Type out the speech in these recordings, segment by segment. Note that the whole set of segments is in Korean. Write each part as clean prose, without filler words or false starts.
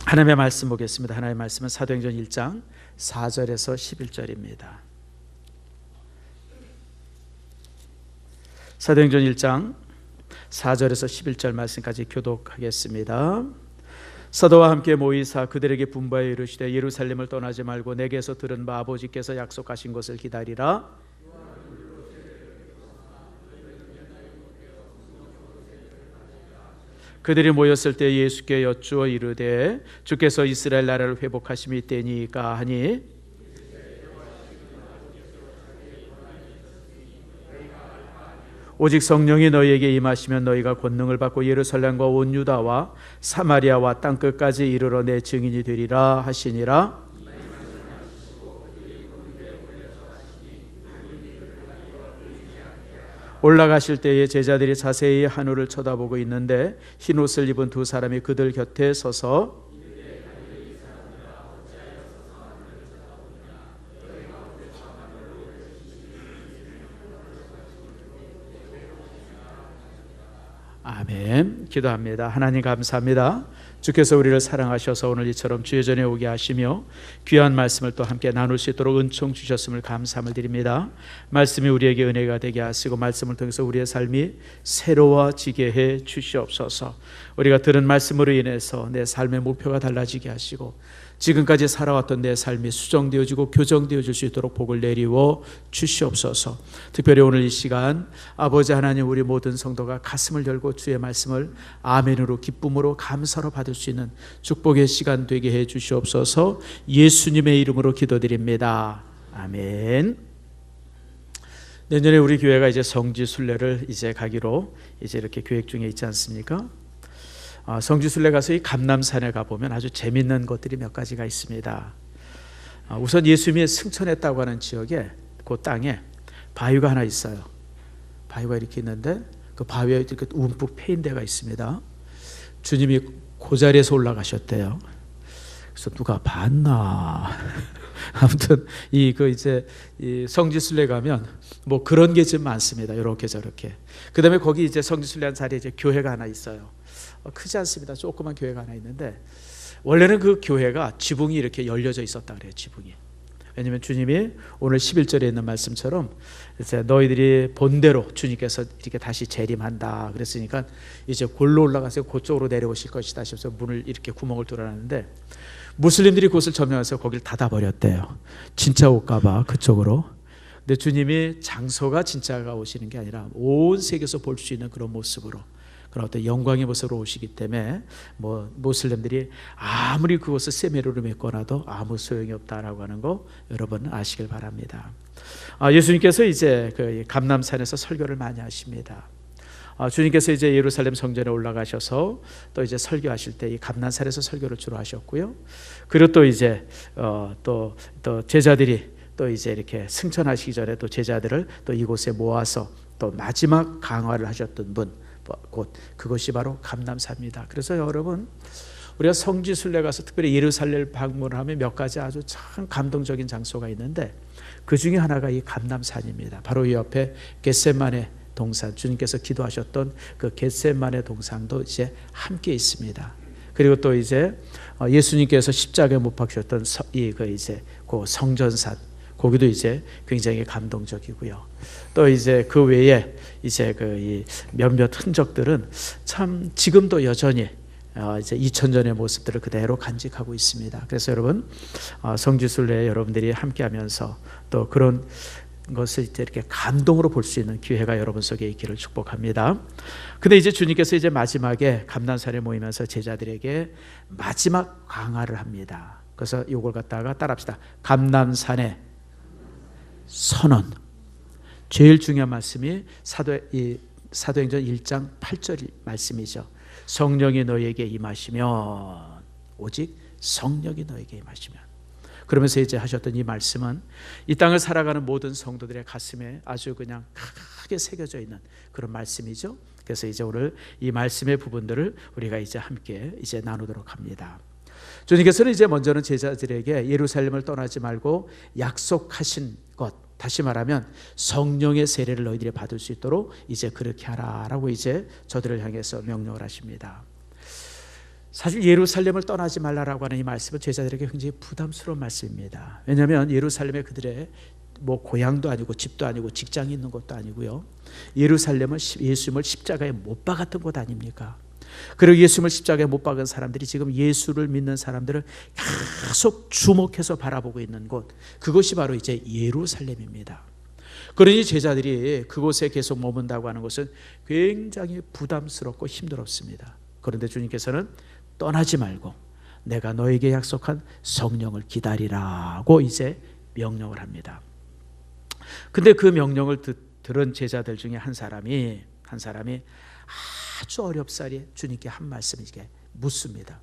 하나님의 말씀 보겠습니다. 하나님의 말씀은 사도행전 1장 4절에서 11절입니다. 사도행전 1장 4절에서 11절 말씀까지 교독하겠습니다. 사도와 함께 모이사 그들에게 분부하여 이르시되 예루살렘을 떠나지 말고 내게서 들은 바 아버지께서 약속하신 것을 기다리라. 그들이 모였을 때 예수께 여쭈어 이르되 주께서 이스라엘 나라를 회복하심이 때니까 하니 오직 성령이 너희에게 임하시면 너희가 권능을 받고 예루살렘과 온 유다와 사마리아와 땅끝까지 이르러 내 증인이 되리라 하시니라. 올라가실 때에 제자들이 자세히 하늘을 쳐다보고 있는데 흰옷을 입은 두 사람이 그들 곁에 서서 아멘. 기도합니다. 하나님 감사합니다. 주께서 우리를 사랑하셔서 오늘 이처럼 주의 전에 오게 하시며 귀한 말씀을 또 함께 나눌 수 있도록 은총 주셨음을 감사함을 드립니다. 말씀이 우리에게 은혜가 되게 하시고 말씀을 통해서 우리의 삶이 새로워지게 해 주시옵소서. 우리가 들은 말씀으로 인해서 내 삶의 목표가 달라지게 하시고 지금까지 살아왔던 내 삶이 수정되어지고 교정되어질 수 있도록 복을 내리워 주시옵소서. 특별히 오늘 이 시간 아버지 하나님, 우리 모든 성도가 가슴을 열고 주의 말씀을 아멘으로 기쁨으로 감사로 받을 수 있는 축복의 시간 되게 해 주시옵소서. 예수님의 이름으로 기도드립니다. 아멘. 내년에 우리 교회가 이제 성지순례를 이제 가기로 이제 이렇게 계획 중에 있지 않습니까? 성지순례 가서 이 감람산에 가보면 아주 재밌는 것들이 몇 가지가 있습니다. 우선 예수님이 승천했다고 하는 지역에 그 땅에 바위가 하나 있어요. 바위가 이렇게 있는데 그 바위에 이렇게 움푹 패인 데가 있습니다. 주님이 그 자리에서 올라가셨대요. 그래서 누가 봤나? 아무튼 이 성지순례 가면 뭐 그런 게 좀 많습니다. 이렇게 저렇게. 그다음에 거기 이제 성지순례한 자리에 이제 교회가 하나 있어요. 크지 않습니다. 조그만 교회가 하나 있는데 원래는 그 교회가 지붕이 이렇게 열려져 있었다 그래요. 지붕이. 왜냐하면 주님이 오늘 11절에 있는 말씀처럼 이제 너희들이 본대로 주님께서 이렇게 다시 재림한다 그랬으니까 이제 골로 올라가서 그쪽으로 내려오실 것이다 싶어서 문을 이렇게 구멍을 뚫어놨는데 무슬림들이 그것을 점령해서 거기를 닫아버렸대요. 진짜 올까봐 그쪽으로. 근데 주님이 장소가 진짜가 오시는 게 아니라 온 세계에서 볼 수 있는 그런 모습으로, 그런 어떤 영광의 모습으로 오시기 때문에 뭐 모슬렘들이 아무리 그것을 세메로로 메꿔놔도 아무 소용이 없다라고 하는 거 여러분 아시길 바랍니다. 예수님께서 이제 그 감람산에서 설교를 많이 하십니다. 주님께서 이제 예루살렘 성전에 올라가셔서 또 이제 설교하실 때 이 감람산에서 설교를 주로 하셨고요. 그리고 또 이제 또 제자들이 또 이제 이렇게 승천하시기 전에 또 제자들을 또 이곳에 모아서 또 마지막 강화를 하셨던 분, 곧 그것이 바로 감람산입니다. 그래서 여러분 우리가 성지순례 가서 특별히 예루살렘 방문을 하면 몇 가지 아주 참 감동적인 장소가 있는데 그 중에 하나가 이 감람산입니다. 바로 이 옆에 겟세마네 동산, 주님께서 기도하셨던 그 겟세마네 동산도 이제 함께 있습니다. 그리고 또 이제 예수님께서 십자가에 못 박히셨던 그 성전산, 거기도 이제 굉장히 감동적이고요. 또 이제 그 외에 이제 이 몇몇 흔적들은 참 지금도 여전히 이제 2000년의 모습들을 그대로 간직하고 있습니다. 그래서 여러분 성지순례에 여러분들이 함께하면서 또 그런 것을 이제 이렇게 감동으로 볼 수 있는 기회가 여러분 속에 있기를 축복합니다. 근데 이제 주님께서 이제 마지막에 감람산에 모이면서 제자들에게 마지막 강화를 합니다. 그래서 이걸 갖다가 따라합시다. 감람산의 선언. 제일 중요한 말씀이 사도행전 1장 8절 말씀이죠. 성령이 너희에게 임하시면, 오직 성령이 너희에게 임하시면. 그러면서 이제 하셨던 이 말씀은 이 땅을 살아가는 모든 성도들의 가슴에 아주 그냥 크게 새겨져 있는 그런 말씀이죠. 그래서 이제 오늘 이 말씀의 부분들을 우리가 이제 함께 이제 나누도록 합니다. 주님께서는 이제 먼저는 제자들에게 예루살렘을 떠나지 말고 약속하신 것, 다시 말하면 성령의 세례를 너희들이 받을 수 있도록 이제 그렇게 하라라고 이제 저들을 향해서 명령을 하십니다. 사실 예루살렘을 떠나지 말라라고 하는 이 말씀은 제자들에게 굉장히 부담스러운 말씀입니다. 왜냐하면 예루살렘에 그들의 뭐 고향도 아니고 집도 아니고 직장이 있는 것도 아니고요. 예루살렘은 예수님을 십자가에 못 박았던 곳 아닙니까? 그리고 예수님을 십자가에 못 박은 사람들이 지금 예수를 믿는 사람들을 계속 주목해서 바라보고 있는 곳, 그것이 바로 이제 예루살렘입니다. 그러니 제자들이 그곳에 계속 머문다고 하는 것은 굉장히 부담스럽고 힘들었습니다. 그런데 주님께서는 떠나지 말고 내가 너에게 약속한 성령을 기다리라고 이제 명령을 합니다. 근데 그 명령을 들은 제자들 중에 한 사람이 아주 어렵사리 주님께 한 말씀을 이렇게 묻습니다.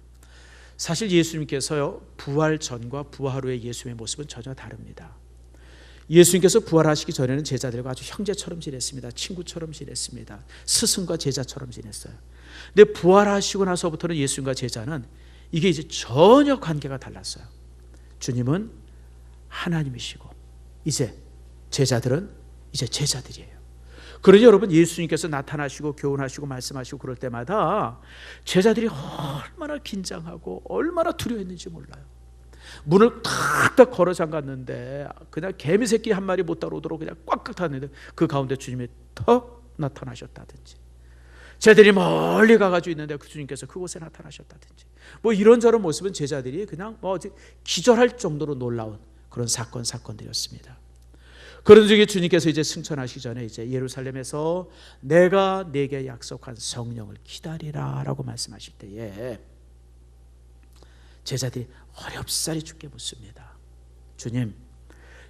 사실 예수님께서요, 부활 전과 부활 후의 예수님의 모습은 전혀 다릅니다. 예수님께서 부활하시기 전에는 제자들과 아주 형제처럼 지냈습니다. 친구처럼 지냈습니다. 스승과 제자처럼 지냈어요. 근데 부활하시고 나서부터는 예수님과 제자는 이게 이제 전혀 관계가 달랐어요. 주님은 하나님이시고 이제 제자들은 이제 제자들이에요. 그러니 여러분, 예수님께서 나타나시고 교훈하시고 말씀하시고 그럴 때마다 제자들이 얼마나 긴장하고 얼마나 두려워했는지 몰라요. 문을 탁탁 걸어 잠갔는데 그냥 개미 새끼 한 마리 못 따라오도록 그냥 꽉꽉 탔는데 그 가운데 주님이 턱 나타나셨다든지, 제자들이 멀리 가가지고 있는데 그 주님께서 그곳에 나타나셨다든지, 뭐 이런저런 모습은 제자들이 그냥 뭐 기절할 정도로 놀라운 그런 사건들이었습니다. 그런 중에 주님께서 이제 승천하시기 전에 이제 예루살렘에서 내가 네게 약속한 성령을 기다리라라고 말씀하실 때에 제자들이 어렵사리 주께 묻습니다.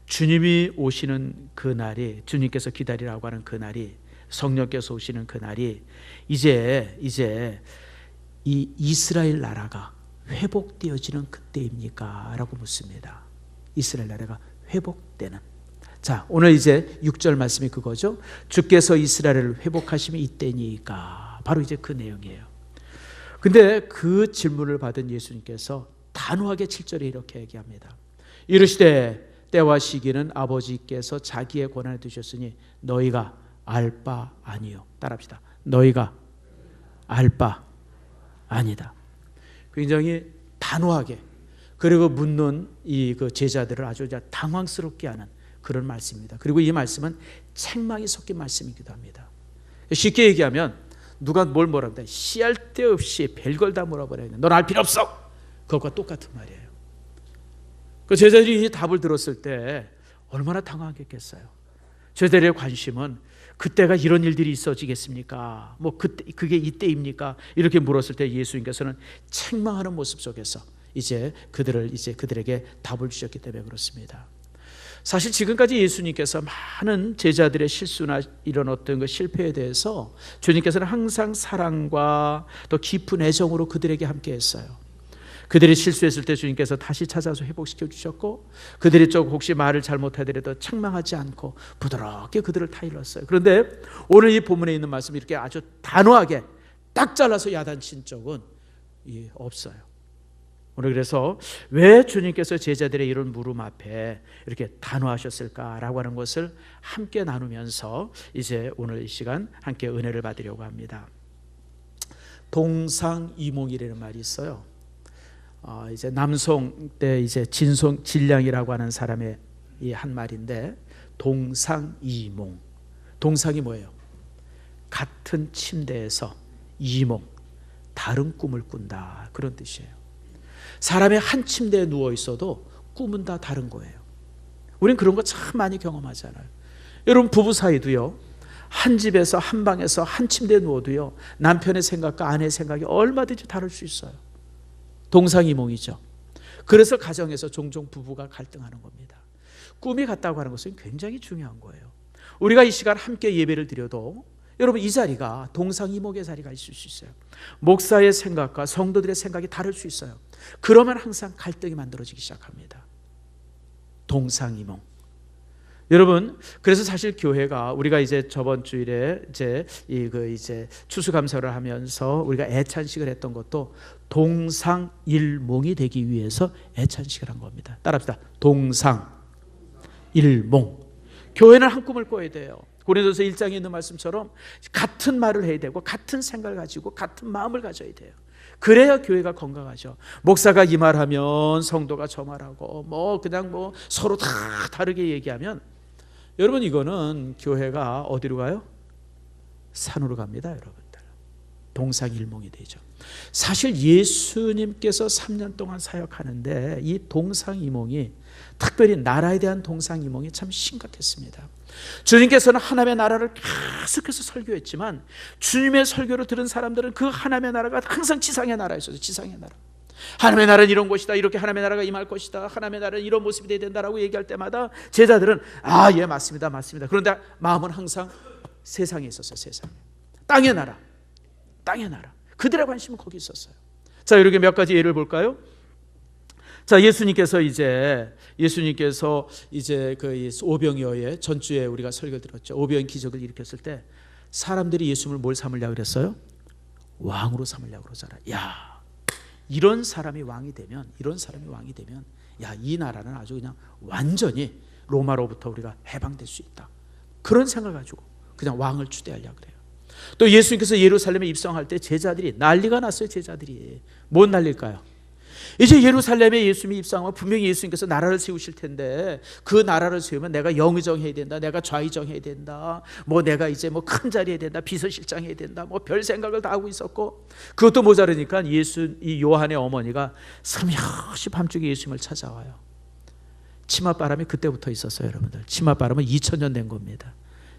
주님이 오시는 그 날이, 주님께서 기다리라고 하는 그 날이, 성령께서 오시는 그 날이 이제 이 이스라엘 나라가 회복되어지는 그때입니까? 라고 묻습니다. 이스라엘 나라가 회복되는. 자, 오늘 이제 6절 말씀이 그거죠. 주께서 이스라엘을 회복하심이 이때니까. 바로 이제 그 내용이에요. 근데 그 질문을 받은 예수님께서 단호하게 7절에 이렇게 얘기합니다. 이르시되 때와 시기는 아버지께서 자기의 권한에 두셨으니 너희가 알 바 아니요. 따라합시다. 너희가 알 바 아니다. 굉장히 단호하게, 그리고 묻는 이 그 제자들을 아주 당황스럽게 하는 그런 말씀입니다. 그리고 이 말씀은 책망이 섞인 말씀이기도 합니다. 쉽게 얘기하면 누가 뭘 뭐랍니다. 씨알 데 없이 별걸 다 물어버려요. 넌 알 필요 없어. 그것과 똑같은 말이에요. 그 제자들이 이 답을 들었을 때 얼마나 당황했겠어요. 제자들의 관심은 그때가 이런 일들이 있어지겠습니까? 뭐 그게 이때입니까? 이렇게 물었을 때 예수님께서는 책망하는 모습 속에서 이제 그들에게 답을 주셨기 때문에 그렇습니다. 사실 지금까지 예수님께서 많은 제자들의 실수나 이런 어떤 그 실패에 대해서 주님께서는 항상 사랑과 또 깊은 애정으로 그들에게 함께 했어요. 그들이 실수했을 때 주님께서 다시 찾아서 회복시켜 주셨고, 그들이 좀 혹시 말을 잘못하더라도 책망하지 않고 부드럽게 그들을 타일렀어요. 그런데 오늘 이 본문에 있는 말씀이 이렇게 아주 단호하게 딱 잘라서 야단친 적은 없어요. 오늘 그래서 왜 주님께서 제자들의 이런 물음 앞에 이렇게 단호하셨을까라고 하는 것을 함께 나누면서 이제 오늘 이 시간 함께 은혜를 받으려고 합니다. 동상이몽이라는 말이 있어요. 이제 남송 때 이제 진량이라고 하는 사람의 이 한 말인데, 동상이몽. 동상이 뭐예요? 같은 침대에서 이몽, 다른 꿈을 꾼다, 그런 뜻이에요. 사람이 한 침대에 누워 있어도 꿈은 다 다른 거예요. 우린 그런 거 참 많이 경험하잖아요. 여러분, 부부 사이도요, 한 집에서 한 방에서 한 침대에 누워도요, 남편의 생각과 아내의 생각이 얼마든지 다를 수 있어요. 동상이몽이죠. 그래서 가정에서 종종 부부가 갈등하는 겁니다. 꿈이 같다고 하는 것은 굉장히 중요한 거예요. 우리가 이 시간 함께 예배를 드려도 여러분, 이 자리가 동상이몽의 자리가 있을 수 있어요. 목사의 생각과 성도들의 생각이 다를 수 있어요. 그러면 항상 갈등이 만들어지기 시작합니다. 동상이몽. 여러분, 그래서 사실 교회가, 우리가 이제 저번 주일에 이제 추수감사를 하면서 우리가 애찬식을 했던 것도 동상일몽이 되기 위해서 애찬식을 한 겁니다. 따라합시다. 동상일몽. 교회는 한 꿈을 꿔야 돼요. 고린도서 1장에 있는 말씀처럼 같은 말을 해야 되고 같은 생각을 가지고 같은 마음을 가져야 돼요. 그래야 교회가 건강하죠. 목사가 이 말하면 성도가 저 말하고 그냥 서로 다 다르게 얘기하면 여러분 이거는 교회가 어디로 가요? 산으로 갑니다, 여러분들. 동상일몽이 되죠. 사실 예수님께서 3년 동안 사역하는데 이 동상이몽이, 특별히 나라에 대한 동상이몽이 참 심각했습니다. 주님께서는 하나님의 나라를 계속해서 설교했지만 주님의 설교를 들은 사람들은 그 하나님의 나라가 항상 지상의 나라였어요. 지상의 나라. 하나님의 나라는 이런 것이다, 이렇게 하나님의 나라가 임할 것이다, 하나님의 나라는 이런 모습이 돼야 된다라고 얘기할 때마다 제자들은 예, 맞습니다, 맞습니다. 그런데 마음은 항상 세상에 있었어요. 세상에. 땅의 나라, 땅의 나라. 그들의 관심은 거기 있었어요. 자, 이렇게 몇 가지 예를 볼까요? 자, 예수님께서 이제 그 오병이어의 전주에 우리가 설교를 들었죠. 오병 기적을 일으켰을 때 사람들이 예수님을 뭘 삼으려고 그랬어요? 왕으로 삼으려고 그러잖아요. 야, 이런 사람이 왕이 되면, 야, 이 나라는 아주 그냥 완전히 로마로부터 우리가 해방될 수 있다. 그런 생각을 가지고 그냥 왕을 추대하려고 그래요. 또 예수님께서 예루살렘에 입성할 때 제자들이 난리가 났어요. 제자들이. 뭔 난리일까요? 이제 예루살렘에 예수님이 입성하면 분명히 예수님께서 나라를 세우실 텐데 그 나라를 세우면 내가 영의정해야 된다, 내가 좌의정해야 된다, 내가 이제 큰 자리에 된다, 비서실장 해야 된다, 별 생각을 다 하고 있었고, 그것도 모자르니까 이 요한의 어머니가 섬찟이 밤중에 예수님을 찾아와요. 치맛바람이 그때부터 있었어요, 여러분들. 치맛바람은 2000년 된 겁니다.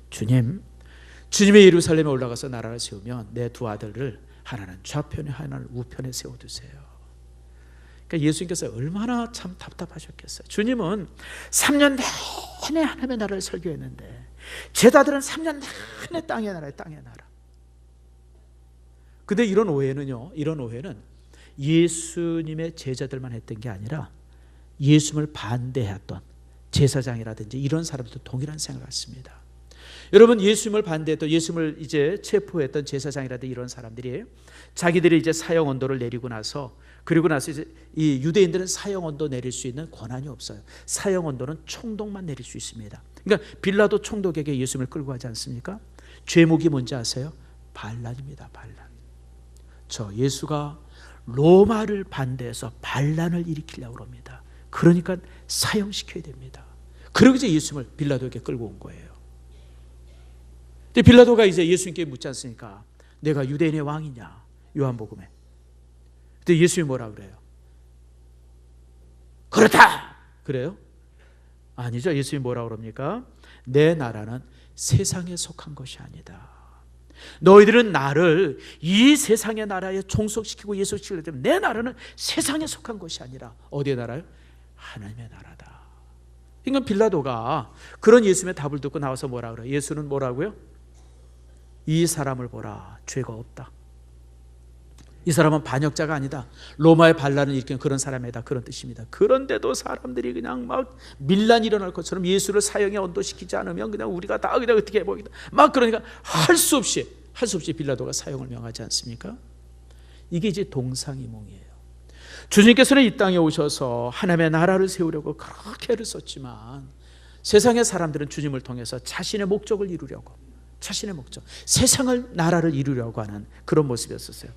주님의 예루살렘에 올라가서 나라를 세우면 내 두 아들을 하나는 좌편에 하나는 우편에 세워두세요. 그러니까 예수님께서 얼마나 참 답답하셨겠어요. 주님은 3년 내내 하나님의 나라를 설교했는데 제자들은 3년 내내 땅의 나라예요. 땅의 나라. 근데 이런 오해는 예수님의 제자들만 했던 게 아니라 예수님을 반대했던 제사장이라든지 이런 사람들도 동일한 생각을 했습니다. 여러분, 예수님을 반대했던, 예수님을 이제 체포했던 제사장이라든지 이런 사람들이 자기들이 이제 사형 언도를 내리고 나서, 그리고 나서 이제 이 유대인들은 사형 언도 내릴 수 있는 권한이 없어요. 사형 언도는 총독만 내릴 수 있습니다. 그러니까 빌라도 총독에게 예수님을 끌고 가지 않습니까? 죄목이 뭔지 아세요? 반란입니다. 반란. 저 예수가 로마를 반대해서 반란을 일으키려고 합니다. 그러니까 사형시켜야 됩니다. 그리고 이제 예수님을 빌라도에게 끌고 온 거예요. 근데 빌라도가 이제 예수님께 묻지 않습니까? 내가 유대인의 왕이냐? 요한복음에. 근데 예수님이 뭐라 그래요? 그렇다! 그래요? 아니죠. 예수님이 뭐라 그럽니까? 내 나라는 세상에 속한 것이 아니다. 너희들은 나를 이 세상의 나라에 종속시키고 예속시키려 때문에 내 나라는 세상에 속한 것이 아니라 어디의 나라요? 하나님의 나라다. 그러니까 빌라도가 그런 예수님의 답을 듣고 나와서 뭐라 그래요? 예수는 뭐라고요? 이 사람을 보라, 죄가 없다. 이 사람은 반역자가 아니다. 로마의 반란을 일으킨 그런 사람이다. 그런 뜻입니다. 그런데도 사람들이 그냥 막 밀란이 일어날 것처럼 예수를 사형에 언도시키지 않으면 그냥 우리가 다 그냥 어떻게 해보겠다. 막 그러니까 할 수 없이 빌라도가 사형을 명하지 않습니까? 이게 이제 동상이몽이에요. 주님께서는 이 땅에 오셔서 하나님의 나라를 세우려고 그렇게 애를 썼지만 세상의 사람들은 주님을 통해서 자신의 목적을 이루려고, 자신의 목적, 세상을 나라를 이루려고 하는 그런 모습이었었어요.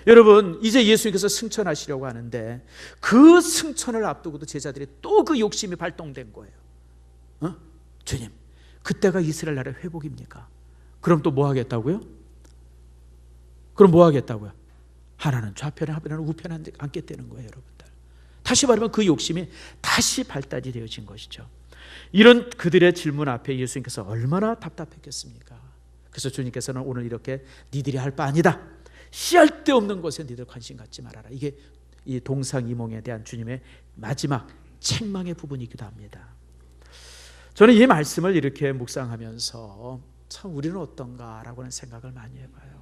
여러분, 이제 예수님께서 승천하시려고 하는데 그 승천을 앞두고도 제자들이 또 그 욕심이 발동된 거예요. 주님, 그때가 이스라엘 나라의 회복입니까? 그럼 또 뭐 하겠다고요? 하나는 좌편에 하나는 우편에 앉겠다는 거예요, 여러분들. 다시 말하면 그 욕심이 다시 발달이 되어진 것이죠. 이런 그들의 질문 앞에 예수님께서 얼마나 답답했겠습니까? 그래서 주님께서는 오늘 이렇게 니들이 할 바 아니다. 씨알 데 없는 것에 니들 관심 갖지 말아라. 이게 이 동상이몽에 대한 주님의 마지막 책망의 부분이기도 합니다. 저는 이 말씀을 이렇게 묵상하면서 참 우리는 어떤가라고 하는 생각을 많이 해봐요.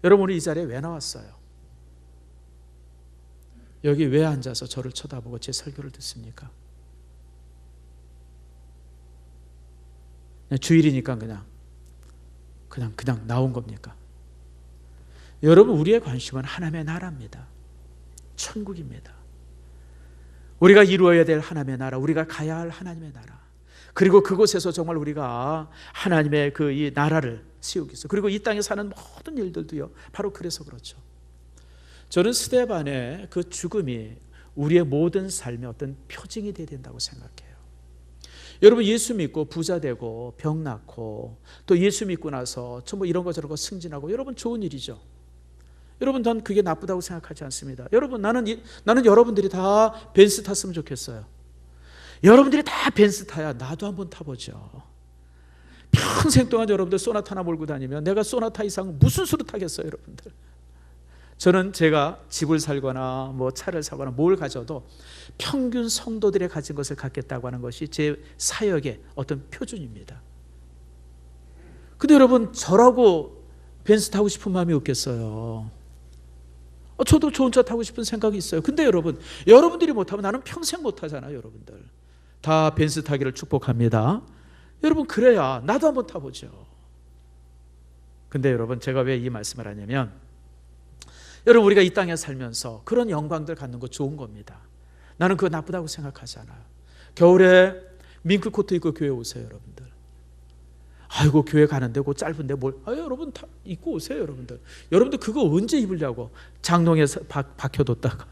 여러분, 오늘 이 자리에 왜 나왔어요? 여기 왜 앉아서 저를 쳐다보고 제 설교를 듣습니까? 주일이니까 그냥 나온 겁니까? 여러분, 우리의 관심은 하나님의 나라입니다. 천국입니다. 우리가 이루어야 될 하나님의 나라, 우리가 가야 할 하나님의 나라, 그리고 그곳에서 정말 우리가 하나님의 이 나라를 세우기 위해서, 그리고 이 땅에 사는 모든 일들도요, 바로 그래서 그렇죠. 저는 스데반의 그 죽음이 우리의 모든 삶의 어떤 표징이 되어야 된다고 생각해요. 여러분, 예수 믿고 부자 되고 병 낫고 또 예수 믿고 나서 전부 이런 거 저런 거 승진하고, 여러분 좋은 일이죠. 여러분, 전 그게 나쁘다고 생각하지 않습니다. 여러분, 나는 여러분들이 다 벤츠 탔으면 좋겠어요. 여러분들이 다 벤츠 타야 나도 한번 타보죠. 평생 동안 여러분들 소나타나 몰고 다니면 내가 소나타 이상 무슨 수로 타겠어요, 여러분들. 저는 제가 집을 살거나 뭐 차를 사거나 뭘 가져도 평균 성도들이 가진 것을 갖겠다고 하는 것이 제 사역의 어떤 표준입니다. 근데 여러분, 저라고 벤츠 타고 싶은 마음이 없겠어요. 저도 좋은 차 타고 싶은 생각이 있어요. 근데 여러분들이 못하면 나는 평생 못하잖아요. 여러분들 다 벤츠 타기를 축복합니다. 여러분, 그래야 나도 한번 타보죠. 근데 여러분, 제가 왜 이 말씀을 하냐면, 여러분, 우리가 이 땅에 살면서 그런 영광들 갖는 거 좋은 겁니다. 나는 그거 나쁘다고 생각하지 않아요. 겨울에 밍크코트 입고 교회 오세요, 여러분들. 아이고, 교회 가는데 그 짧은데 뭘? 여러분 다 입고 오세요, 여러분들. 여러분들 그거 언제 입으려고 장롱에 박혀뒀다가.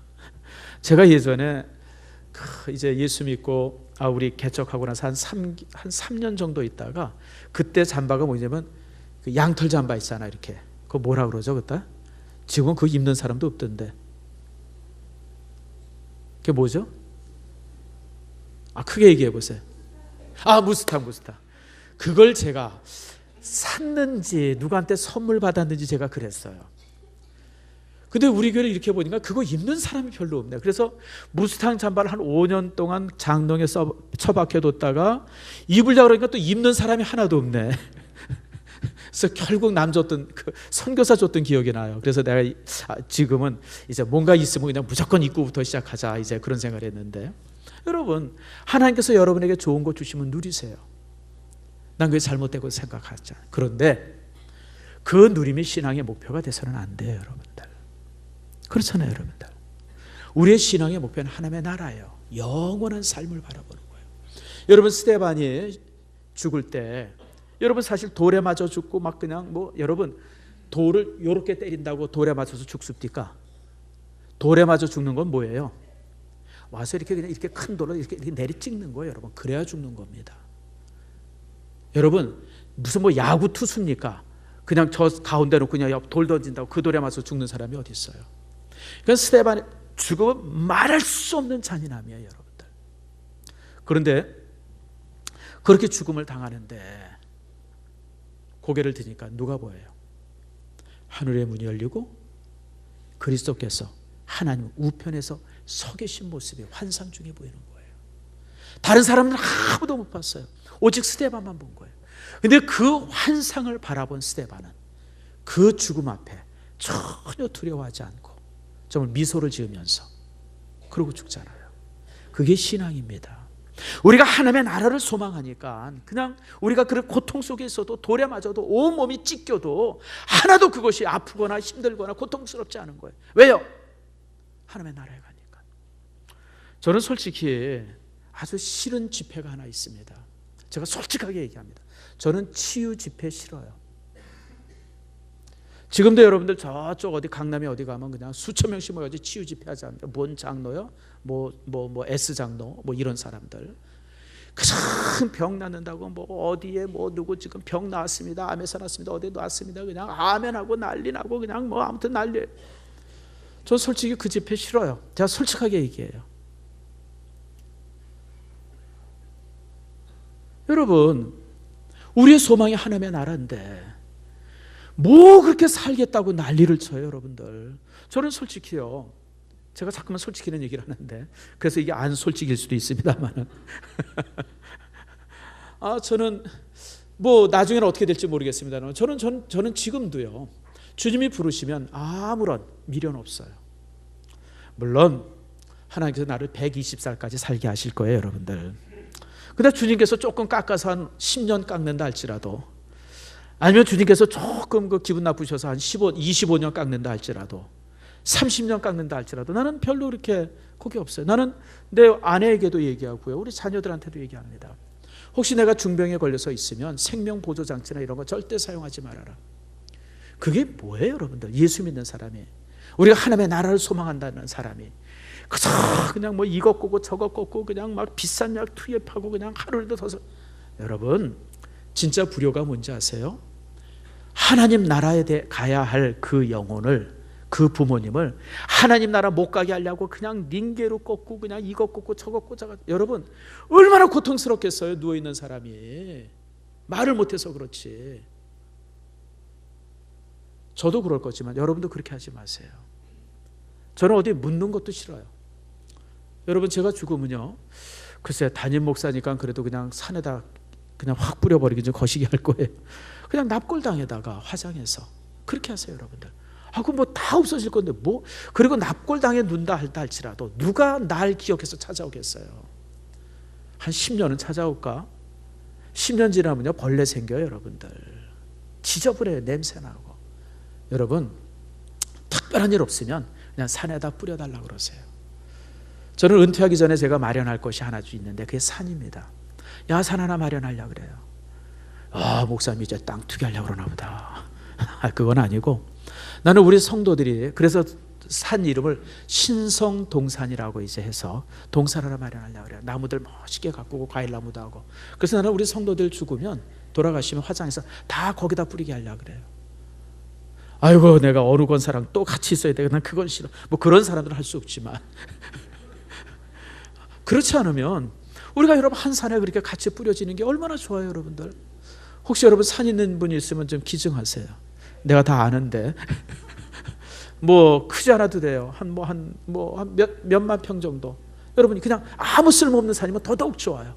제가 예전에 이제 예수 믿고 우리 개척하고 나서 한 3년 정도 있다가, 그때 잠바가 뭐냐면 그 양털 잠바 있잖아, 이렇게. 그거 뭐라 그러죠, 그때? 지금은 그거 입는 사람도 없던데. 그게 뭐죠? 크게 얘기해 보세요. 무스탕. 그걸 제가 샀는지 누구한테 선물 받았는지 제가 그랬어요. 근데 우리 교회를 이렇게 보니까 그거 입는 사람이 별로 없네. 그래서 무스탕 잠바를 한 5년 동안 장롱에 처박혀뒀다가 입으려고 그러니까 또 입는 사람이 하나도 없네. 그래서 결국 남 줬던 그 선교사 줬던 기억이 나요. 그래서 내가 지금은 이제 뭔가 있으면 그냥 무조건 입구부터 시작하자, 이제 그런 생각을 했는데, 여러분, 하나님께서 여러분에게 좋은 거 주시면 누리세요. 난 그게 잘못되고 생각하지 않아요. 그런데 그 누림이 신앙의 목표가 돼서는 안 돼요, 여러분들. 그렇잖아요, 여러분들. 우리의 신앙의 목표는 하나님의 나라예요. 영원한 삶을 바라보는 거예요. 여러분, 스데반이 죽을 때, 여러분 사실 돌에 맞아 죽고 막 그냥 여러분 돌을 요렇게 때린다고 돌에 맞아서 죽습니까? 돌에 맞아 죽는 건 뭐예요? 와서 이렇게 그냥 이렇게 큰 돌을 이렇게 내리 찍는 거예요, 여러분. 그래야 죽는 겁니다. 여러분, 무슨 야구 투수입니까? 그냥 저 가운데 놓고 그냥 돌 던진다고 그 돌에 맞아서 죽는 사람이 어디 있어요? 그러니까 스데반의 죽음은 말할 수 없는 잔인함이에요, 여러분들. 그런데 그렇게 죽음을 당하는데 고개를 드니까 누가 보여요? 하늘의 문이 열리고 그리스도께서 하나님 우편에서 서 계신 모습이 환상 중에 보이는 거예요. 다른 사람들은 아무도 못 봤어요. 오직 스데반만 본 거예요. 근데 그 환상을 바라본 스데반은 그 죽음 앞에 전혀 두려워하지 않고 정말 미소를 지으면서 그러고 죽잖아요. 그게 신앙입니다. 우리가 하나님의 나라를 소망하니까 그냥 우리가 그런 고통 속에 있어도 돌에 맞아도 온몸이 찢겨도 하나도 그것이 아프거나 힘들거나 고통스럽지 않은 거예요. 왜요? 하나님의 나라에 가니까. 저는 솔직히 아주 싫은 집회가 하나 있습니다. 제가 솔직하게 얘기합니다. 저는 치유 집회 싫어요. 지금도 여러분들 저쪽 어디 강남에 어디 가면 그냥 수천 명씩 모여서 치유 집회 하지 않습니까? 뭔 장로요? S 장로 이런 사람들 큰 병 낫는다고 어디에 누구 지금 병 나왔습니다, 암에서 났습니다, 어디에 나왔습니다, 그냥 아멘하고 난리 나고 그냥 아무튼 난리. 전 솔직히 그 집회 싫어요. 제가 솔직하게 얘기해요. 여러분, 우리의 소망이 하나님의 나라인데 그렇게 살겠다고 난리를 쳐요, 여러분들. 저는 솔직히요, 제가 자꾸만 솔직히는 얘기를 하는데 그래서 이게 안 솔직일 수도 있습니다만은 저는 나중에는 어떻게 될지 모르겠습니다만 저는 지금도요, 주님이 부르시면 아무런 미련 없어요. 물론 하나님께서 나를 120살까지 살게 하실 거예요, 여러분들. 근데 주님께서 조금 깎아서 한 10년 깎는다 할지라도, 아니면 주님께서 조금 기분 나쁘셔서 한 25년 깎는다 할지라도, 30년 깎는다 할지라도 나는 별로 그렇게 그게 없어요. 나는 내 아내에게도 얘기하고요, 우리 자녀들한테도 얘기합니다. 혹시 내가 중병에 걸려서 있으면 생명보조장치나 이런 거 절대 사용하지 말아라. 그게 뭐예요, 여러분들? 예수 믿는 사람이 우리가 하나님의 나라를 소망한다는 사람이 그저 그냥 뭐 이것 꽂고 저것 꽂고 그냥 막 비싼 약 투입하고 그냥 하루라도 더 여러분 진짜 불효가 뭔지 아세요? 하나님 나라에 가야 할 그 영혼을 그 부모님을 하나님 나라 못 가게 하려고 그냥 닌게로 꽂고 그냥 이것 꽂고 저것 꽂아가 여러분 얼마나 고통스럽겠어요. 누워있는 사람이 말을 못해서 그렇지. 저도 그럴 거지만 여러분도 그렇게 하지 마세요. 저는 어디 묻는 것도 싫어요. 여러분 제가 죽으면요 글쎄 담임 목사니까 그래도 그냥 산에다 그냥 확 뿌려버리기 좀 거시기 할 거예요. 그냥 납골당에다가 화장해서 그렇게 하세요 여러분들. 그럼 뭐 다 없어질 건데 뭐 그리고 납골당에 둔다 할지라도 누가 날 기억해서 찾아오겠어요. 한 10년은 찾아올까? 10년 지나면요 벌레 생겨요 여러분들. 지저분해요. 냄새나고. 여러분 특별한 일 없으면 그냥 산에다 뿌려달라고 그러세요. 저는 은퇴하기 전에 제가 마련할 것이 하나 있는데 그게 산입니다. 야, 산 하나 마련하려고 그래요. 목사님 이제 땅 투기하려고 그러나 보다. 그건 아니고 나는 우리 성도들이 그래서 산 이름을 신성동산이라고 이제 해서 동산 하나 마련하려고 그래요. 나무들 멋있게 가꾸고 과일나무도 하고. 그래서 나는 우리 성도들 죽으면 돌아가시면 화장해서 다 거기다 뿌리게 하려고 그래요. 아이고 내가 어느 권사랑 또 같이 있어야 돼. 난 그건 싫어. 뭐 그런 사람들은 할 수 없지만 그렇지 않으면 우리가 여러분 한 산에 그렇게 같이 뿌려지는 게 얼마나 좋아요 여러분들. 혹시 여러분 산 있는 분이 있으면 좀 기증하세요. 내가 다 아는데 뭐 크지 않아도 돼요. 한 몇만 평 정도. 여러분이 그냥 아무 쓸모없는 산이면 더더욱 좋아요.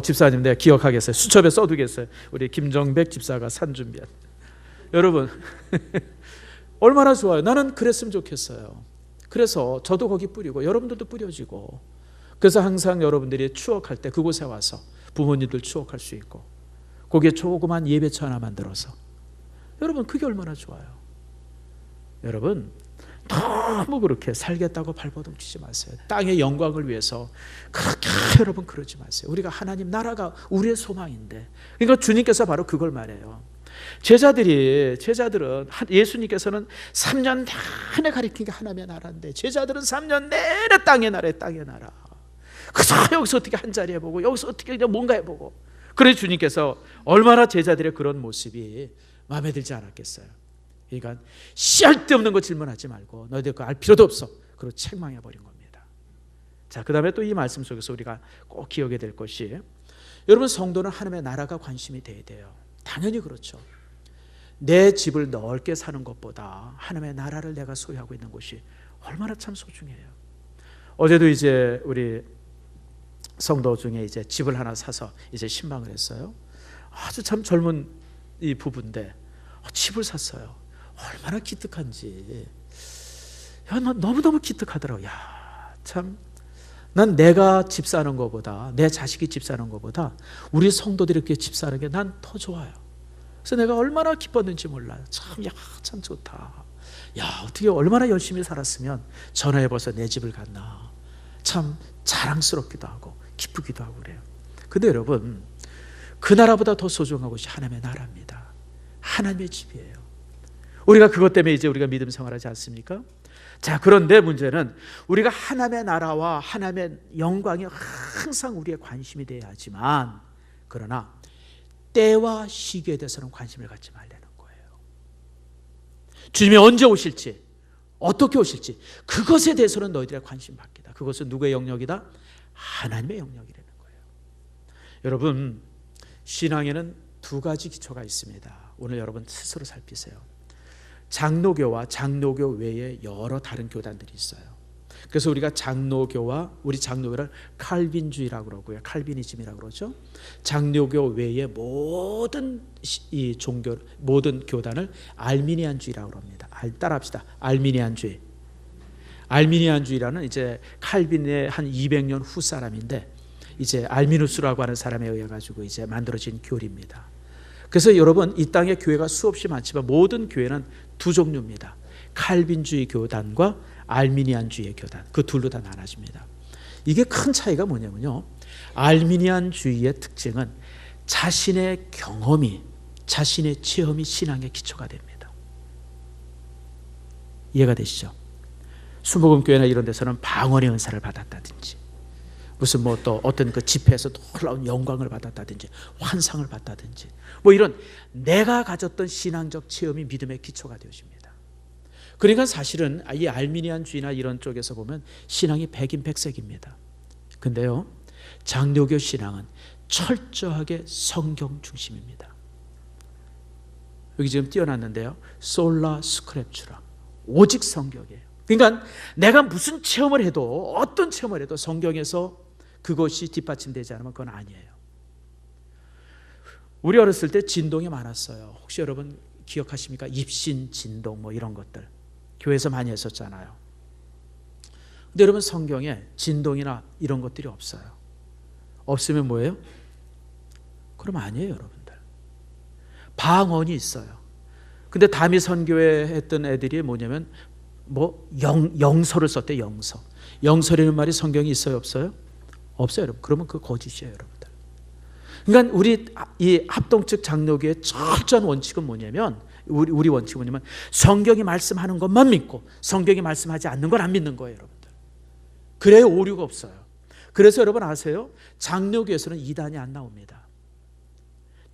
집사님 내가 기억하겠어요. 수첩에 써두겠어요. 우리 김정백 집사가 산 준비한. 여러분 얼마나 좋아요. 나는 그랬으면 좋겠어요. 그래서 저도 거기 뿌리고 여러분들도 뿌려지고 그래서 항상 여러분들이 추억할 때 그곳에 와서 부모님들 추억할 수 있고 거기에 조그만 예배처 하나 만들어서 여러분 그게 얼마나 좋아요. 여러분 너무 그렇게 살겠다고 발버둥 치지 마세요. 땅의 영광을 위해서 그렇게 여러분 그러지 마세요. 우리가 하나님 나라가 우리의 소망인데 그러니까 주님께서 바로 그걸 말해요. 제자들은 예수님께서는 3년 내내 가리킨 게 하나님의 나라인데 제자들은 3년 내내 땅의 나라 그래서 여기서 어떻게 한 자리 해보고 여기서 어떻게 뭔가 해보고 그래 주님께서 얼마나 제자들의 그런 모습이 마음에 들지 않았겠어요. 그러니까 쓸데없는 거 질문하지 말고 너희들 그거 알 필요도 없어. 그리고 책망해버린 겁니다. 자, 그 다음에 또 이 말씀 속에서 우리가 꼭 기억해야 될 것이 여러분 성도는 하나님의 나라가 관심이 돼야 돼요. 당연히 그렇죠. 내 집을 넓게 사는 것보다 하나님의 나라를 내가 소유하고 있는 곳이 얼마나 참 소중해요. 어제도 이제 우리 성도 중에 이제 집을 하나 사서 이제 신방을 했어요. 아주 참 젊은 이 부부인데 집을 샀어요. 얼마나 기특한지. 야, 너무너무 기특하더라고. 야, 참. 난 내가 집 사는 것보다 내 자식이 집 사는 것보다 우리 성도들이 이렇게 집 사는 게 난 더 좋아요. 그래서 내가 얼마나 기뻤는지 몰라요. 참 좋다. 야, 어떻게 얼마나 열심히 살았으면 전화해봐서 내 집을 갔나. 참 자랑스럽기도 하고 기쁘기도 하고 그래요. 근데 여러분 그 나라보다 더 소중한 것이 하나님의 나라입니다. 하나님의 집이에요. 우리가 그것 때문에 이제 우리가 믿음 생활하지 않습니까? 자, 그런데 문제는 우리가 하나님의 나라와 하나님의 영광이 항상 우리의 관심이 되어야 하지만 그러나 때와 시기에 대해서는 관심을 갖지 말라는 거예요. 주님이 언제 오실지 어떻게 오실지 그것에 대해서는 너희들의 관심 받기다. 그것은 누구의 영역이다? 하나님의 영역이라는 거예요. 여러분 신앙에는 두 가지 기초가 있습니다. 오늘 여러분 스스로 살피세요. 장로교와 장로교 외에 여러 다른 교단들이 있어요. 그래서 우리가 우리 장로교를 칼빈주의라고 그러고요. 칼비니즘이라고 그러죠. 장로교 외의 모든 이 종교, 모든 교단을 알미니안주의라고 합니다. 따라합시다. 알미니안주의. 알미니안주의라는 이제 칼빈의 한 200년 후 사람인데 이제 알미누스라고 하는 사람에 의해 가지고 이제 만들어진 교리입니다. 그래서 여러분 이 땅에 교회가 수없이 많지만 모든 교회는 두 종류입니다. 칼빈주의 교단과 알미니안주의 교단, 그 둘로 다 나눠집니다. 이게 큰 차이가 뭐냐면요, 알미니안주의의 특징은 자신의 경험이, 자신의 체험이 신앙의 기초가 됩니다. 이해가 되시죠? 순복음교회나 이런 데서는 방언의 은사를 받았다든지, 무슨 뭐 또 어떤 그 집회에서 놀라운 영광을 받았다든지, 환상을 받다든지, 뭐 이런 내가 가졌던 신앙적 체험이 믿음의 기초가 되어집니다. 그러니까 사실은 이 알미니안주의나 이런 쪽에서 보면 신앙이 백인백색입니다. 근데요, 장로교 신앙은 철저하게 성경 중심입니다. 여기 지금 띄어놨는데요, 솔라 스크립추라, 오직 성경이에요. 그러니까 내가 무슨 체험을 해도, 어떤 체험을 해도 성경에서 그것이 뒷받침되지 않으면 그건 아니에요. 우리 어렸을 때 진동이 많았어요. 혹시 여러분 기억하십니까? 입신, 진동 뭐 이런 것들 교회에서 많이 했었잖아요. 근데 여러분 성경에 진동이나 이런 것들이 없어요. 없으면 뭐예요? 그럼 아니에요, 여러분들. 방언이 있어요. 근데 담이 선교회 했던 애들이 뭐냐면 영서를 썼대. 영서라는 말이 성경에 있어요, 없어요? 없어요, 여러분. 그러면 그 거짓이에요, 여러분들. 그러니까 우리 이 합동측 장로교의 철저한 원칙은 뭐냐면, 우리 원칙은 뭐냐면 성경이 말씀하는 것만 믿고 성경이 말씀하지 않는 건 안 믿는 거예요, 여러분들. 그래야 오류가 없어요. 그래서 여러분 아세요? 장로교에서는 이단이 안 나옵니다.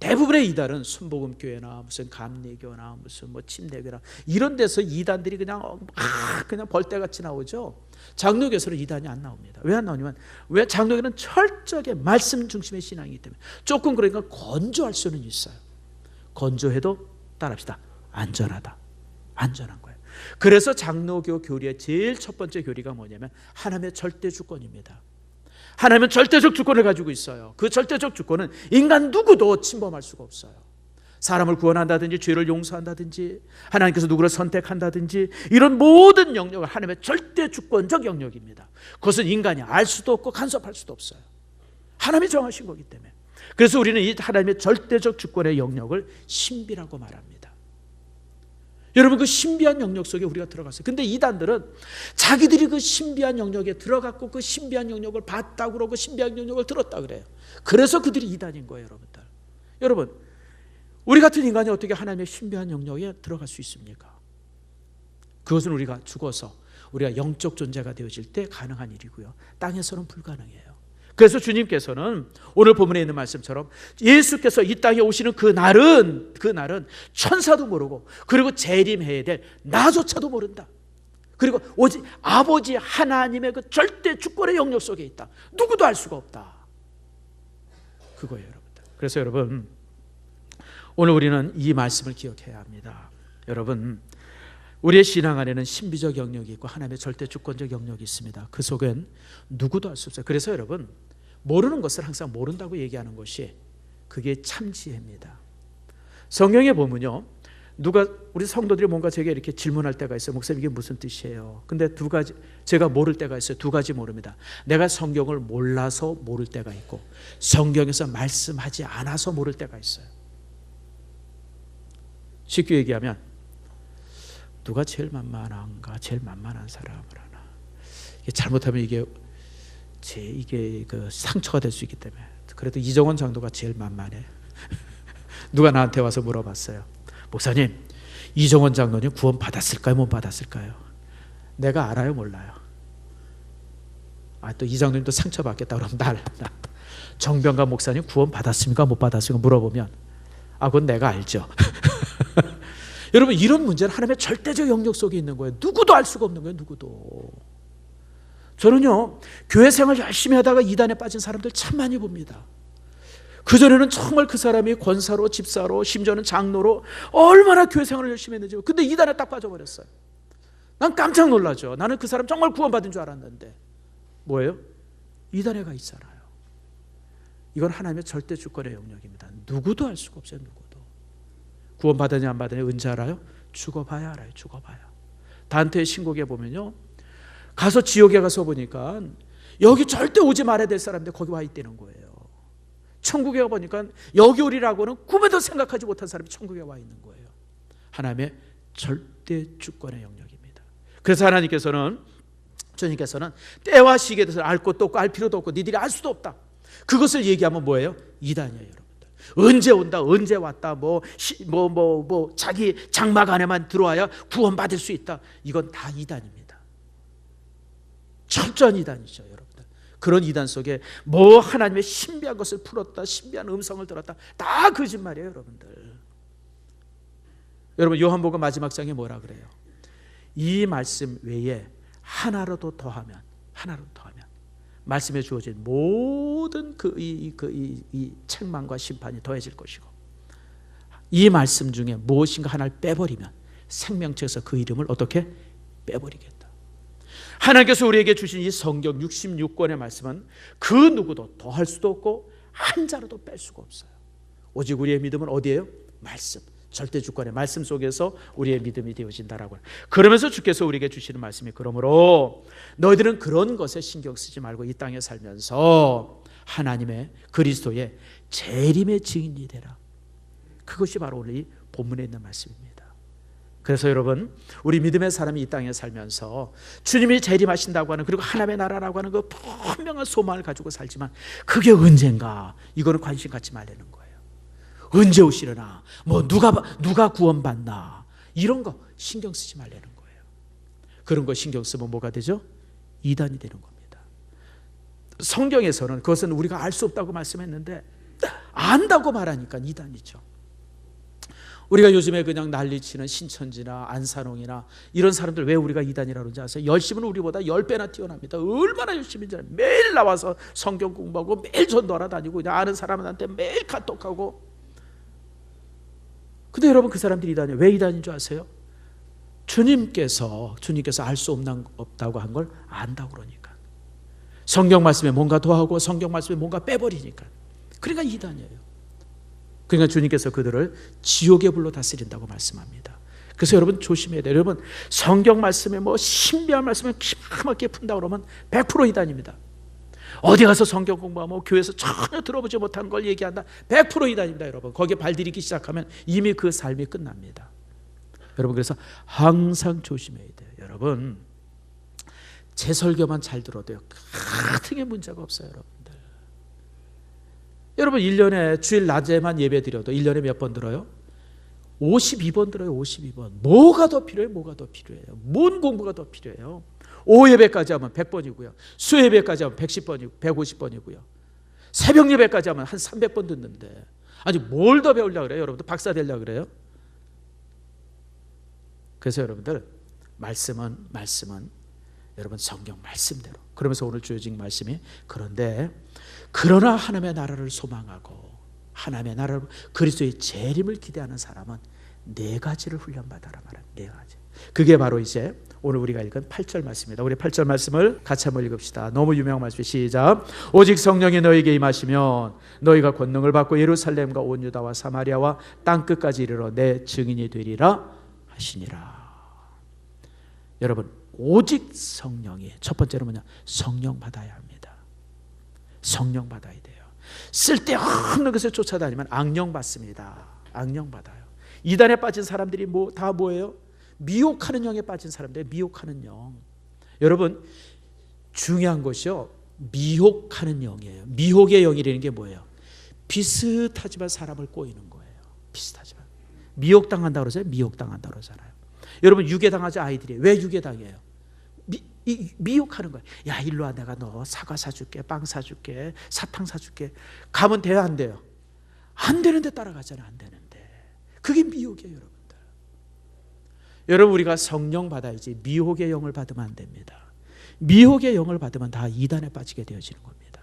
대부분의 이단은 순복음교회나 무슨 감리교나 무슨 뭐 침례교나 이런 데서 이단들이 그냥 벌떼같이 나오죠. 장로교에서는 이단이 안 나옵니다. 왜 안 나오냐면, 왜 장로교는 철저하게 말씀 중심의 신앙이기 때문에. 조금 그러니까 건조할 수는 있어요. 건조해도 따라합시다. 안전하다. 안전한 거예요. 그래서 장로교 교리의 제일 첫 번째 교리가 뭐냐면 하나님의 절대 주권입니다. 하나님은 절대적 주권을 가지고 있어요. 그 절대적 주권은 인간 누구도 침범할 수가 없어요. 사람을 구원한다든지 죄를 용서한다든지 하나님께서 누구를 선택한다든지 이런 모든 영역은 하나님의 절대 주권적 영역입니다. 그것은 인간이 알 수도 없고 간섭할 수도 없어요. 하나님이 정하신 거기 때문에. 그래서 우리는 이 하나님의 절대적 주권의 영역을 신비라고 말합니다. 여러분, 그 신비한 영역 속에 우리가 들어갔어요. 근데 이단들은 자기들이 그 신비한 영역에 들어갔고 그 신비한 영역을 봤다고 그러고 신비한 영역을 들었다 그래요. 그래서 그들이 이단인 거예요, 여러분들. 여러분, 우리 같은 인간이 어떻게 하나님의 신비한 영역에 들어갈 수 있습니까? 그것은 우리가 죽어서 우리가 영적 존재가 되어질 때 가능한 일이고요, 땅에서는 불가능해요. 그래서 주님께서는 오늘 본문에 있는 말씀처럼 예수께서 이 땅에 오시는 그 날은 천사도 모르고, 그리고 재림해야 될 나조차도 모른다. 그리고 오직 아버지 하나님의 그 절대 주권의 영역 속에 있다. 누구도 알 수가 없다. 그거예요, 여러분들. 그래서 여러분, 오늘 우리는 이 말씀을 기억해야 합니다. 여러분, 우리의 신앙 안에는 신비적 영역이 있고 하나님의 절대 주권적 영역이 있습니다. 그 속엔 누구도 알 수 없어요. 그래서 여러분, 모르는 것을 항상 모른다고 얘기하는 것이 그게 참 지혜입니다. 성경에 보면요, 우리 성도들이 뭔가 제게 이렇게 질문할 때가 있어요. 목사님, 이게 무슨 뜻이에요? 근데 두 가지, 제가 모를 때가 있어요. 두 가지 모릅니다. 내가 성경을 몰라서 모를 때가 있고, 성경에서 말씀하지 않아서 모를 때가 있어요. 쉽게 얘기하면, 누가 제일 만만한가? 제일 만만한 사람을 하나. 이게 잘못하면 이게 그 상처가 될 수 있기 때문에. 그래도 이정원 장로가 제일 만만해. 누가 나한테 와서 물어봤어요. 목사님, 이정원 장로님 구원 받았을까요? 못 받았을까요? 내가 알아요, 몰라요? 또 이 장로님도 상처 받겠다 그러면 나 정병관 목사님 구원 받았습니까? 못 받았습니까? 물어보면 그건 내가 알죠. 여러분, 이런 문제는 하나님의 절대적 영역 속에 있는 거예요. 누구도 알 수가 없는 거예요, 누구도. 저는요, 교회 생활 열심히 하다가 이단에 빠진 사람들 참 많이 봅니다. 그전에는 정말 그 사람이 권사로, 집사로, 심지어는 장로로 얼마나 교회 생활을 열심히 했는지. 근데 이단에 딱 빠져버렸어요. 난 깜짝 놀라죠. 나는 그 사람 정말 구원받은 줄 알았는데 뭐예요? 이단에 가 있잖아요. 이건 하나님의 절대 주권의 영역입니다. 누구도 알 수가 없어요, 누구도. 구원 받았냐 안 받았냐 은지 알아요? 죽어봐야 알아요. 죽어봐야. 단테의 신곡에 보면요, 가서 지옥에 가서 보니까 여기 절대 오지 말아야 될 사람인데 거기 와 있다는 거예요. 천국에 가보니까 여기 오리라고는 꿈에도 생각하지 못한 사람이 천국에 와 있는 거예요. 하나님의 절대 주권의 영역입니다. 그래서 주님께서는 때와 시기에 대해서 알 것도 없고 알 필요도 없고 니들이 알 수도 없다. 그것을 얘기하면 뭐예요? 이단이에요, 여러분들. 언제 온다, 언제 왔다, 자기 장막 안에만 들어와야 구원받을 수 있다. 이건 다 이단입니다. 철저한 이단이죠, 여러분들. 그런 이단 속에 하나님의 신비한 것을 풀었다, 신비한 음성을 들었다, 다 거짓말이에요, 여러분들. 여러분, 요한복음 마지막 장에 뭐라 그래요? 이 말씀 외에 하나라도 더하면 말씀에 주어진 모든 이 책망과 심판이 더해질 것이고, 이 말씀 중에 무엇인가 하나를 빼버리면 생명책에서 그 이름을 어떻게 빼버리겠다. 하나님께서 우리에게 주신 이 성경 66권의 말씀은 그 누구도 더할 수도 없고 한 자라도 뺄 수가 없어요. 오직 우리의 믿음은 어디예요? 말씀, 절대 주권의 말씀 속에서 우리의 믿음이 되어진다라고. 그러면서 주께서 우리에게 주시는 말씀이, 그러므로 너희들은 그런 것에 신경 쓰지 말고 이 땅에 살면서 하나님의 그리스도의 재림의 증인이 되라. 그것이 바로 오늘 이 본문에 있는 말씀입니다. 그래서 여러분, 우리 믿음의 사람이 이 땅에 살면서 주님이 재림하신다고 하는, 그리고 하나님의 나라라고 하는 그 분명한 소망을 가지고 살지만 그게 언젠가, 이거는 관심 갖지 말라는 거예요. 언제 오시려나, 누가 구원받나, 이런 거 신경 쓰지 말라는 거예요. 그런 거 신경 쓰면 뭐가 되죠? 이단이 되는 겁니다. 성경에서는 그것은 우리가 알 수 없다고 말씀했는데 안다고 말하니까 이단이죠. 우리가 요즘에 그냥 난리치는 신천지나 안산홍이나 이런 사람들 왜 우리가 이단이라고 그러는지 아세요? 열심은 우리보다 10배나 뛰어납니다. 얼마나 열심인지 알아요. 매일 나와서 성경 공부하고 매일 전도하러 다니고 그냥 아는 사람한테 매일 카톡하고. 근데 여러분, 그 사람들이 이단이에요. 왜 이단인 줄 아세요? 주님께서 알 수 없다고 한 걸 안다고 그러니까. 성경 말씀에 뭔가 더하고 성경 말씀에 뭔가 빼버리니까. 그러니까 이단이에요. 그러니까 주님께서 그들을 지옥의 불로 다스린다고 말씀합니다. 그래서 여러분 조심해야 돼요. 여러분, 성경 말씀에 신비한 말씀을 기막히게 푼다 그러면 100% 이단입니다. 어디 가서 성경 공부하면 교회에서 전혀 들어보지 못한 걸 얘기한다, 100% 이단입니다. 여러분, 거기에 발들이기 시작하면 이미 그 삶이 끝납니다. 여러분, 그래서 항상 조심해야 돼요. 여러분, 제 설교만 잘 들어도요 같은 게 문제가 없어요. 여러분 1년에 주일 낮에만 예배 드려도 1년에 몇 번 들어요? 52번 들어요. 52번. 뭐가 더 필요해요? 뭐가 더 필요해요? 뭔 공부가 더 필요해요? 오후 예배까지 하면 100번이고요. 수요 예배까지 하면 110번이고 150번이고요. 새벽 예배까지 하면 한 300번 듣는데, 아니 뭘 더 배우려고 그래요? 여러분들 박사 되려고 그래요? 그래서 여러분들, 말씀은 여러분 성경 말씀대로. 그러면서 오늘 주어진 말씀이, 그러나 하나님의 나라를 소망하고 하나님의 나라를, 그리스도의 재림을 기대하는 사람은 4가지를 훈련받아라 말합니다. 4가지. 그게 바로 이제 오늘 우리가 읽은 8절 말씀입니다. 우리 8절 말씀을 같이 한번 읽읍시다. 너무 유명한 말씀, 시작. 오직 성령이 너에게 임하시면 너희가 권능을 받고 예루살렘과 온 유다와 사마리아와 땅끝까지 이르러 내 증인이 되리라 하시니라. 여러분, 오직 성령이, 첫 번째로 뭐냐? 성령 받아야 합니다. 성령 받아야 돼요. 쓸데없는 것을 쫓아다니면 악령 받습니다. 악령 받아요. 이단에 빠진 사람들이 다 뭐예요? 미혹하는 영에 빠진 사람들, 미혹하는 영. 여러분, 중요한 것이요, 미혹하는 영이에요. 미혹의 영이라는 게 뭐예요? 비슷하지만 사람을 꼬이는 거예요. 비슷하지만. 미혹당한다고 그러잖아요. 미혹당한다고 그러잖아요. 여러분, 유괴당하지 아이들이. 왜 유괴당해요? 미혹하는 거예요. 야, 일로 와, 내가 너 사과 사줄게, 빵 사줄게, 사탕 사줄게. 가면 돼요, 안 돼요? 안 되는데 따라가잖아요. 안 되는데. 그게 미혹이에요, 여러분들. 여러분, 우리가 성령 받아야지 미혹의 영을 받으면 안 됩니다. 미혹의 영을 받으면 다 이단에 빠지게 되어지는 겁니다.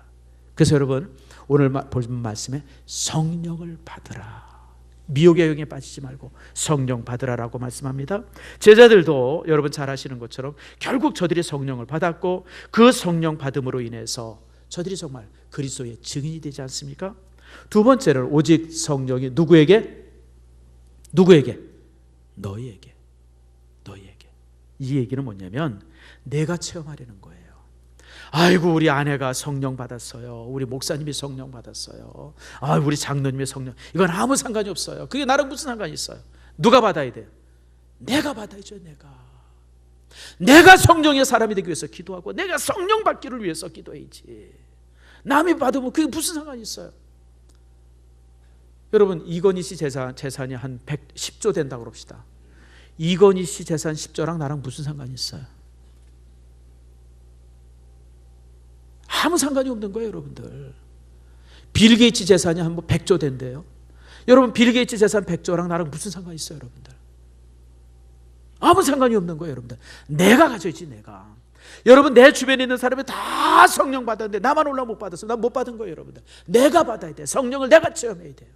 그래서 여러분, 오늘 본 말씀에 성령을 받으라, 미혹의 영에 빠지지 말고 성령 받으라라고 말씀합니다. 제자들도 여러분 잘 아시는 것처럼 결국 저들이 성령을 받았고, 그 성령 받음으로 인해서 저들이 정말 그리스도의 증인이 되지 않습니까? 두 번째는 오직 성령이 누구에게? 너희에게. 이 얘기는 뭐냐면 내가 체험하려는 거예요. 아이고, 우리 아내가 성령 받았어요. 우리 목사님이 성령 받았어요. 우리 장로님이 성령. 이건 아무 상관이 없어요. 그게 나랑 무슨 상관이 있어요? 누가 받아야 돼요? 내가 받아야죠. 내가 성령의 사람이 되기 위해서 기도하고 내가 성령 받기를 위해서 기도해야지. 남이 받으면 그게 무슨 상관이 있어요? 여러분 이건희 씨 재산이 한 110조 된다고 그럽시다. 이건희 씨 재산 10조랑 나랑 무슨 상관이 있어요? 아무 상관이 없는 거예요, 여러분들. 빌 게이츠 재산이 한 100조 된대요. 여러분 빌 게이츠 재산 100조랑 나랑 무슨 상관이 있어요, 여러분들? 아무 상관이 없는 거예요, 여러분들. 내가 가져야지, 내가. 여러분 내 주변에 있는 사람이 다 성령 받았는데 나만 올라 못 받았어요. 난 못 받은 거예요, 여러분들. 내가 받아야 돼요. 성령을 내가 체험해야 돼요.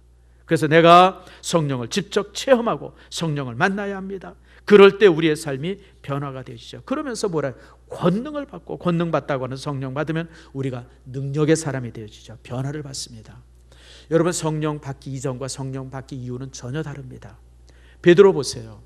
그래서 내가 성령을 직접 체험하고 성령을 만나야 합니다. 그럴 때 우리의 삶이 변화가 되시죠. 그러면서 뭐라 권능을 받고, 권능 받다고 하는 성령 받으면 우리가 능력의 사람이 되어지죠. 변화를 받습니다. 여러분 성령 받기 이전과 성령 받기 이후는 전혀 다릅니다. 베드로 보세요.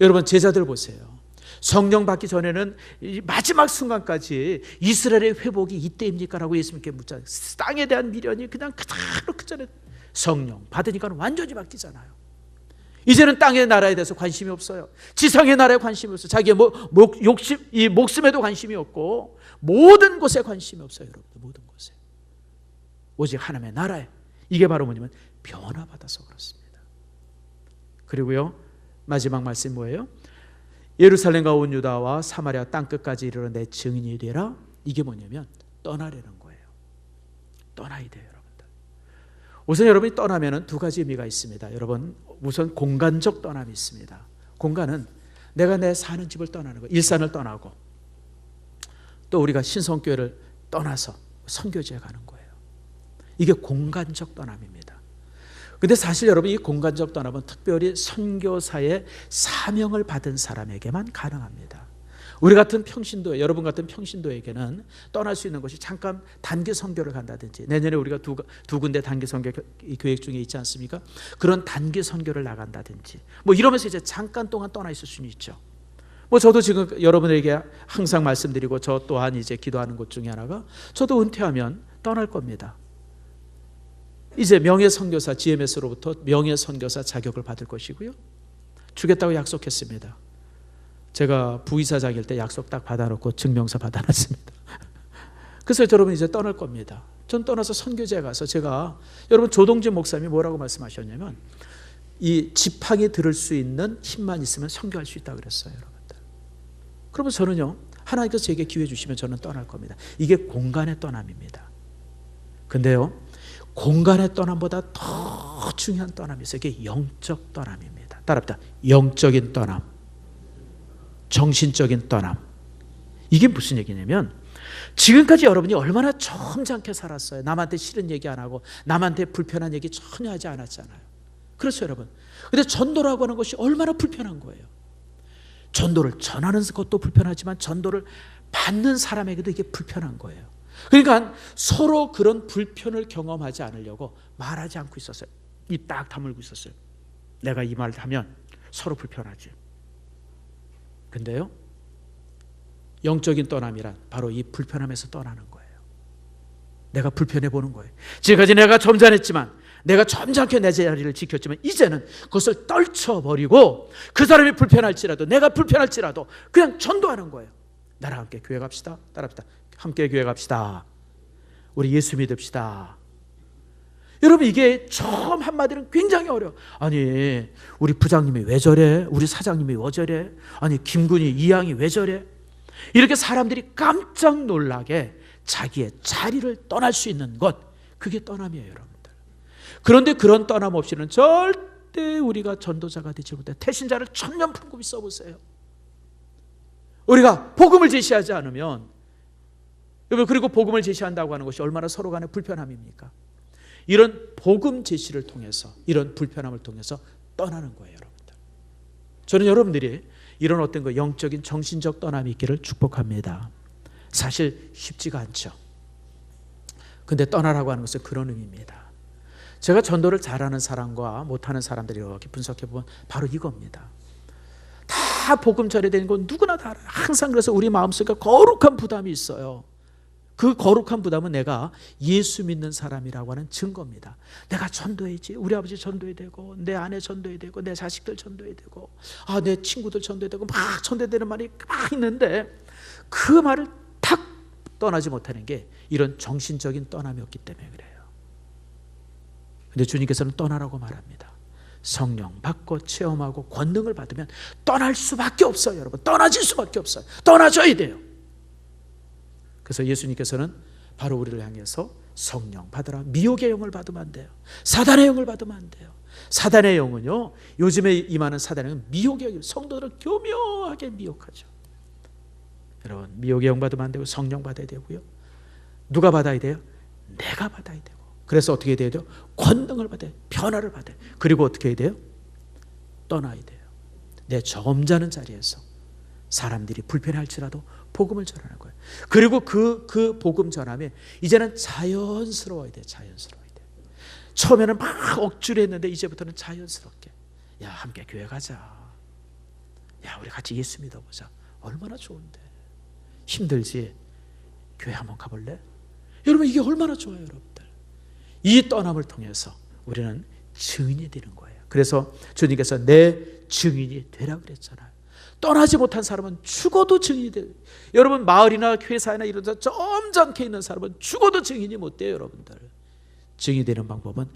여러분 제자들 보세요. 성령 받기 전에는 마지막 순간까지 이스라엘의 회복이 이때입니까? 라고 예수님께 묻자. 땅에 대한 미련이 그냥 그대로 그 전에 성령 받으니까 완전히 바뀌잖아요. 이제는 땅의 나라에 대해서 관심이 없어요. 지상의 나라에 관심이 없어요. 자기의 욕심, 이 목숨에도 관심이 없고 모든 곳에 관심이 없어요, 여러분들. 모든 곳에. 오직 하나님의 나라에. 이게 바로 뭐냐면 변화받아서 그렇습니다. 그리고요 마지막 말씀 뭐예요? 예루살렘과 온 유다와 사마리아 땅끝까지 이르러 내 증인이 되라. 이게 뭐냐면 떠나려는 거예요. 떠나야 돼요, 여러분들. 우선 여러분이 떠나면은 두 가지 의미가 있습니다. 여러분 우선 공간적 떠남이 있습니다. 공간은 내가 내 사는 집을 떠나는 거예요. 일산을 떠나고 또 우리가 신성교회를 떠나서 선교지에 가는 거예요. 이게 공간적 떠남입니다. 근데 사실 여러분 이 공간적 떠남은 특별히 선교사의 사명을 받은 사람에게만 가능합니다. 우리 같은 평신도에, 여러분 같은 평신도에게는 떠날 수 있는 것이 잠깐 단기 선교를 간다든지, 내년에 우리가 두 군데 단기 선교 계획 중에 있지 않습니까? 그런 단기 선교를 나간다든지 뭐 이러면서 이제 잠깐 동안 떠나 있을 수는 있죠. 뭐 저도 지금 여러분에게 항상 말씀드리고 저 또한 이제 기도하는 것 중에 하나가 저도 은퇴하면 떠날 겁니다. 이제 명예선교사 GMS로부터 명예선교사 자격을 받을 것이고요. 주겠다고 약속했습니다. 제가 부이사장일 때 약속 딱 받아놓고 증명서 받아놨습니다. 그래서 여러분 이제 떠날 겁니다. 전 떠나서 선교지에 가서 제가, 여러분 조동진 목사님이 뭐라고 말씀하셨냐면 이 지팡이 들을 수 있는 힘만 있으면 선교할 수 있다고 그랬어요, 여러분들. 그러면 저는요, 하나님께서 제게 기회 주시면 저는 떠날 겁니다. 이게 공간의 떠남입니다. 근데요, 공간의 떠남보다 더 중요한 떠남이 있어요. 이게 영적 떠남입니다. 따라합니다. 영적인 떠남, 정신적인 떠남. 이게 무슨 얘기냐면 지금까지 여러분이 얼마나 점잖게 살았어요. 남한테 싫은 얘기 안 하고 남한테 불편한 얘기 전혀 하지 않았잖아요. 그렇죠, 여러분. 근데 전도라고 하는 것이 얼마나 불편한 거예요. 전도를 전하는 것도 불편하지만 전도를 받는 사람에게도 이게 불편한 거예요. 그러니까 서로 그런 불편을 경험하지 않으려고 말하지 않고 있었어요. 입 딱 다물고 있었어요. 내가 이 말을 하면 서로 불편하지. 근데요, 영적인 떠남이란 바로 이 불편함에서 떠나는 거예요. 내가 불편해 보는 거예요. 지금까지 내가 점잖했지만, 내가 점잖게 내 자리를 지켰지만 이제는 그것을 떨쳐버리고 그 사람이 불편할지라도, 내가 불편할지라도 그냥 전도하는 거예요. 나랑 함께 교회 갑시다. 따라합시다. 함께 교회 갑시다. 우리 예수 믿읍시다. 여러분 이게 처음 한마디는 굉장히 어려워. 아니 우리 부장님이 왜 저래? 우리 사장님이 왜 저래? 아니 김군이 이양이 왜 저래? 이렇게 사람들이 깜짝 놀라게 자기의 자리를 떠날 수 있는 것, 그게 떠남이에요, 여러분들. 그런데 그런 떠남 없이는 절대 우리가 전도자가 되지 못해. 태신자를 천년풍급히 써보세요. 우리가 복음을 제시하지 않으면, 여러분, 그리고 복음을 제시한다고 하는 것이 얼마나 서로 간의 불편함입니까? 이런 복음 제시를 통해서, 이런 불편함을 통해서 떠나는 거예요, 여러분들. 저는 여러분들이 이런 어떤 그 영적인 정신적 떠남이 있기를 축복합니다. 사실 쉽지가 않죠. 근데 떠나라고 하는 것은 그런 의미입니다. 제가 전도를 잘하는 사람과 못하는 사람들이 이렇게 분석해보면 바로 이겁니다. 다 복음 전해되는 건 누구나 다 알아요. 항상. 그래서 우리 마음속에 거룩한 부담이 있어요. 그 거룩한 부담은 내가 예수 믿는 사람이라고 하는 증거입니다. 내가 전도해야지. 우리 아버지 전도해야 되고, 내 아내 전도해야 되고, 내 자식들 전도해야 되고, 내 친구들 전도해야 되고, 막 전도되는 말이 막 있는데 그 말을 탁 떠나지 못하는 게 이런 정신적인 떠남이 없기 때문에 그래요. 근데 주님께서는 떠나라고 말합니다. 성령 받고 체험하고 권능을 받으면 떠날 수밖에 없어요. 여러분, 떠나질 수밖에 없어요. 떠나줘야 돼요. 그래서 예수님께서는 바로 우리를 향해서 성령 받으라. 미혹의 영을 받으면 안 돼요. 사단의 영을 받으면 안 돼요. 사단의 영은요, 요즘에 임하는 사단의 영은 미혹의 영, 성도들을 교묘하게 미혹하죠. 여러분, 미혹의 영 받으면 안 되고 성령 받아야 되고요. 누가 받아야 돼요? 내가 받아야 되고. 그래서 어떻게 해야 돼요? 권능을 받아야 돼요. 변화를 받아야 돼요. 그리고 어떻게 해야 돼요? 떠나야 돼요. 내 점잖은 자리에서 사람들이 불편할지라도 복음을 전하는 거예요. 그리고 그 복음 전함이 이제는 자연스러워야 돼요. 자연스러워야 돼요. 처음에는 막 억지로 했는데 이제부터는 자연스럽게, 야, 함께 교회 가자. 야, 우리 같이 예수 믿어보자. 얼마나 좋은데. 힘들지? 교회 한번 가볼래? 여러분, 이게 얼마나 좋아요, 여러분들. 이 떠남을 통해서 우리는 증인이 되는 거예요. 그래서 주님께서 내 증인이 되라 그랬잖아요. 떠나지 못한 사람은 죽어도 증인이 돼요. 여러분, 마을이나 회사나 이런 데 점잖게 있는 사람은 죽어도 증인이 못 돼요. 여러분들, 증인이 되는 방법은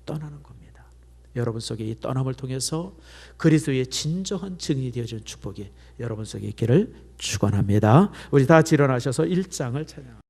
떠나는 겁니다. 여러분 속에 이 떠남을 통해서 그리스도의 진정한 증인이 되어주는 축복이 여러분 속에 있기를 축원합니다. 우리 다 일어나셔서 1장을 찬양.